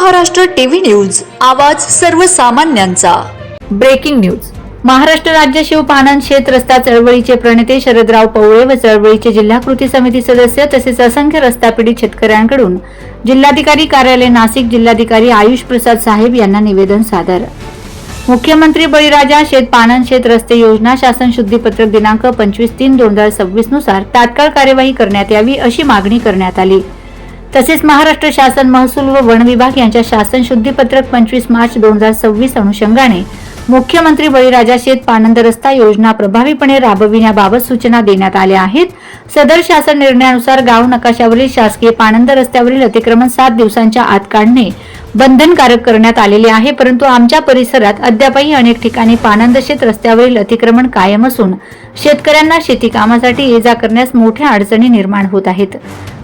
Maharashtra TV news, आवाज सर्वसामान्यांचा। Breaking news. Maharashtra राज्य शिवपाणंद शेत रस्ता चळवळीचे प्रणेते शरदराव पवळे व चळवळीचे जिल्हा कृती समिती सदस्य तसेच असंख्य रस्ता पीडित शेतकऱ्यांकडून जिल्हाधिकारी कार्यालय नाशिक जिल्हाधिकारी आयुष प्रसाद साहेब यांना निवेदन सादर। मुख्यमंत्री बळीराजा शेत पाणंद शेत रस्ते योजना शासन शुद्धीपत्रक दिनांक 25/3/2026 नुसार तात्काळ कार्यवाही करण्यात यावी अशी मागणी करण्यात आली। तसेच महाराष्ट्र शासन महसूल व वन विभाग यांच्या शासन शुद्धीपत्रक 25 मार्च 2026 अनुषंगाने मुख्यमंत्री बळीराजा शेत पाणंद रस्ता योजना प्रभावीपणे राबविण्याबाबत सूचना देण्यात आल्या आहेत। सदर शासन निर्णयानुसार गाव नकाशावरील शासकीय पाणंद रस्त्यावरील अतिक्रमण 7 दिवसांच्या आत काढणे बंधनकारक करण्यात आलेले आहे, परंतु आमच्या परिसरात अद्यापही अनेक ठिकाणी पाणंद शेत रस्त्यावरील अतिक्रमण कायम असून शेतकऱ्यांना शेती कामासाठी ये जा करण्यास मोठ्या अडचणी निर्माण होत आहेत।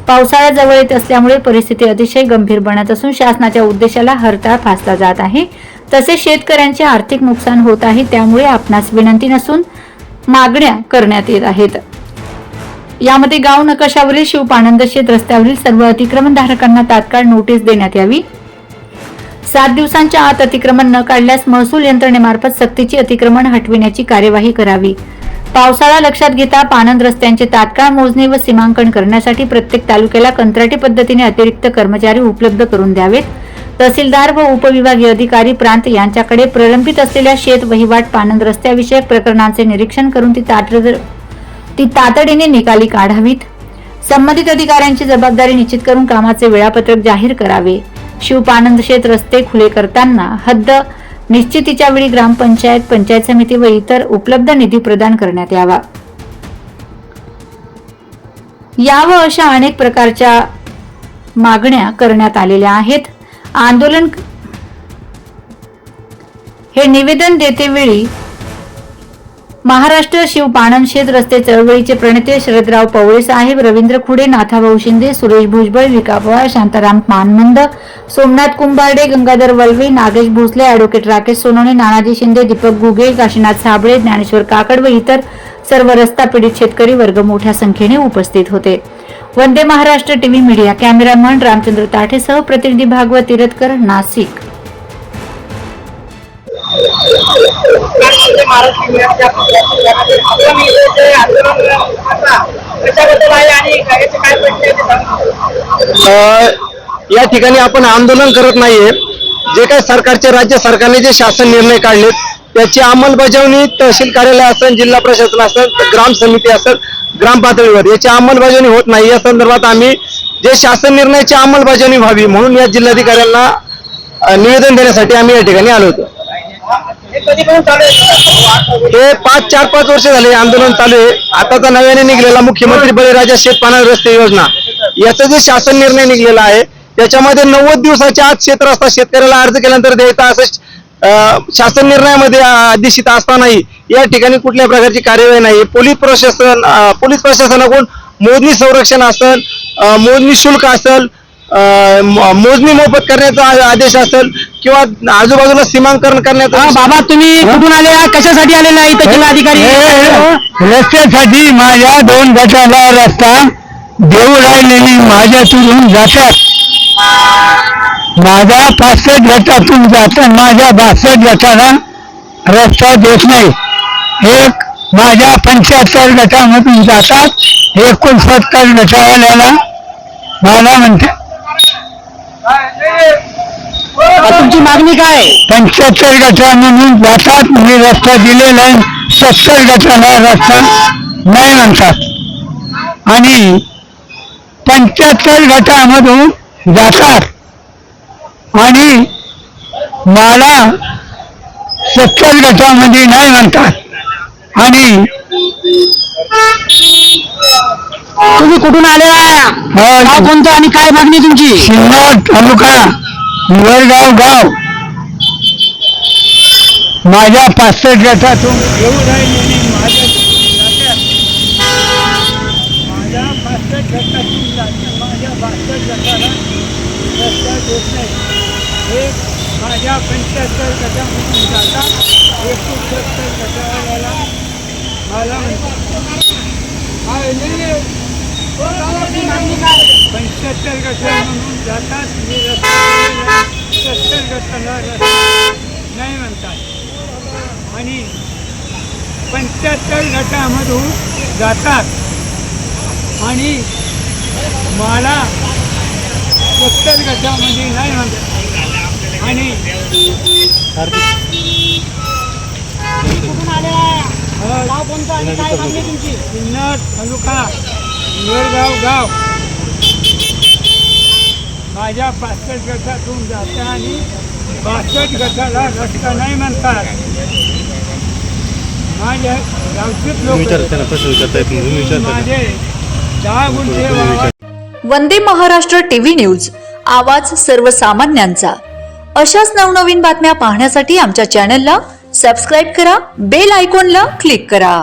पावसाळा जवळ येत असल्यामुळे परिस्थिती अतिशय गंभीर बनत असून शासनाच्या उद्देशाला हरताळ फासला जात आहे। तसेच शेतकऱ्यांचे आर्थिक नुकसान होत आहे, त्यामुळे आपणास विनंती नसून मागण्या करण्यात येत आहेत। यामध्ये गाव नकाशावरील शिवपाणंद शेत रस्त्यावरील सर्व अतिक्रमण धारकांना तात्काळ नोटीस देण्यात यावी। 7 दिवसांच्या आत अतिक्रमण न काढल्यास महसूल यंत्रणेमार्फत सक्तीची अतिक्रमण हटविण्याची कार्यवाही करावी। पावसाळा लक्षात घेता पाणंद रस्त्यांचे तात्काळ मोजणी व सीमांकन करण्यासाठी प्रत्येक तालुक्याला कंत्राटी पद्धतीने अतिरिक्त कर्मचारी उपलब्ध करून द्यावेत। तहसीलदार व उपविभागीय अधिकारी प्रांत यांच्याकडे प्रलंबित असलेल्या शेत वहिवाट पाणंद रस्त्याविषयक प्रकरणांचे निरीक्षण करून ती तातडीने निकाली काढावीत। संबंधित अधिकाऱ्यांची जबाबदारी निश्चित करून कामाचे वेळापत्रक जाहीर करावे। शिवपाणंद शेत रस्ते खुले करताना हद्द निश्चितीच्या वेळी ग्रामपंचायत, पंचायत समिती व इतर उपलब्ध निधी प्रदान करण्यात यावा। यावं अशा अनेक प्रकारच्या मागण्या करण्यात आलेल्या आहेत। आंदोलन हे निवेदन देतेवेळी महाराष्ट्र शिवपाणंद शेत रस्ते चळवळीचे प्रणेते शरदराव पवळे साहेब, रवींद्र खुडे, नाथाभाऊ शिंदे, सुरेश भुजबळ, विका पवार, शांताराम मानमंद, सोमनाथ कुंभारडे, गंगाधर वल्वे, नागेश भोसले, ॲडव्होकेट राकेश सोनवणे, नानाजी शिंदे, दीपक घुगे, काशीनाथ साबळे, ज्ञानेश्वर काकड व इतर सर्व रस्ता पीडित शेतकरी वर्ग मोठ्या संख्येने उपस्थित होते। Vande Maharashtra TV media cameraman Ramchandra ताठेसह प्रतिनिधी भागवत तिरतकर, नाशिक। या ठिकाणी आपण आंदोलन करत नाहीये। जे काही सरकारचे राज्य सरकारने जे शासन निर्णय काढले त्याची अंमलबजावणी तहसील कार्यालय असेल, जिल्हा प्रशासन असेल, ग्राम समिती असेल, ग्राम पातळीवर याची अंमलबजावणी होत नाही। या संदर्भात आम्ही जे शासन निर्णयाची अंमलबजावणी व्हावी म्हणून या जिल्हाधिकाऱ्यांना निवेदन देण्यासाठी आम्ही या ठिकाणी आलो होतो। हे 4-5 वर्ष झाले आंदोलन चालू आहे। आताचा नव्याने निघलेला मुख्यमंत्री बळीराजा शेत पाणंद रस्ते योजना याचा जे शासन निर्णय निघलेला आहे त्याच्यामध्ये 90 दिवसाच्या आत शेत रस्ता शेतकऱ्याला अर्ज केल्यानंतर द्यायचा असं शासन निर्णयामध्ये आदेशित असतानाही या ठिकाणी कुठल्या प्रकारची कार्यवाही नाही। पोलीस प्रशासनाकडून मोजणी संरक्षण असेल, मोजणी शुल्क असेल, मोजणी मोफत करण्याचा आदेश असेल किंवा आजूबाजूला सीमांकन करण्याचा। बाबा तुम्ही कुठून आले, कशासाठी आलेला आहे इथे जिल्हाधिकारी? रस्त्यासाठी माझ्या 2 गटाला रस्ता देऊ राहिलेली माझ्यातून जातात। माझ्या 65 गटातून जातात, माझ्या 62 गटाला रस्ता देत नाही। एक माझ्या 75 गटामधून जातात, 69 गटावाल्याला मला म्हणते तुमची मागणी काय? 75 गटामधून जातात, मी रस्ता दिलेला आहे, 70 गटाला रस्ता नाही म्हणतात आणि 75 गटामधून जातात आणि मला 70 गटामध्ये नाही म्हणतात। आणि तुम्ही कुठून आलेला, गाव कोणतं आणि काय मागणी तुमची? सिन्नर तालुका, वरगाव गाव। माझ्या 65 गटातून येऊ राहिलेली माझ्या 65 गटातून जातात, माझ्या 62 गटाला रस्ता देत नाही। एक माझ्या 75 गटामधून जातात, 69 गटावाल्याला मला म्हणतात 75 गटामधून जातात, मी रस्ता 70 गटाला रस्ता नाही म्हणतात आणि 75 गटामधून जातात आणि मला 70 गटामध्ये नाही म्हणतात आणि कुठून आले गाव कोणतं आणि काय मागणी तुमची? सिन्नर तालुका निवडगाव गाव माझ्या 65 गटातून जाते आणि 62 गटाला रस्ता नाही म्हणतात. माझ्या गावचेच लोक माझे 10 गुंठे वावर वंदे महाराष्ट्र टीव्ही न्यूज, आवाज सर्वसामान्यांचा. अशाच नवनवीन बातम्या पाहण्यासाठी आमच्या चॅनलला सबस्क्राईब करा, बेल आयकॉनला क्लिक करा.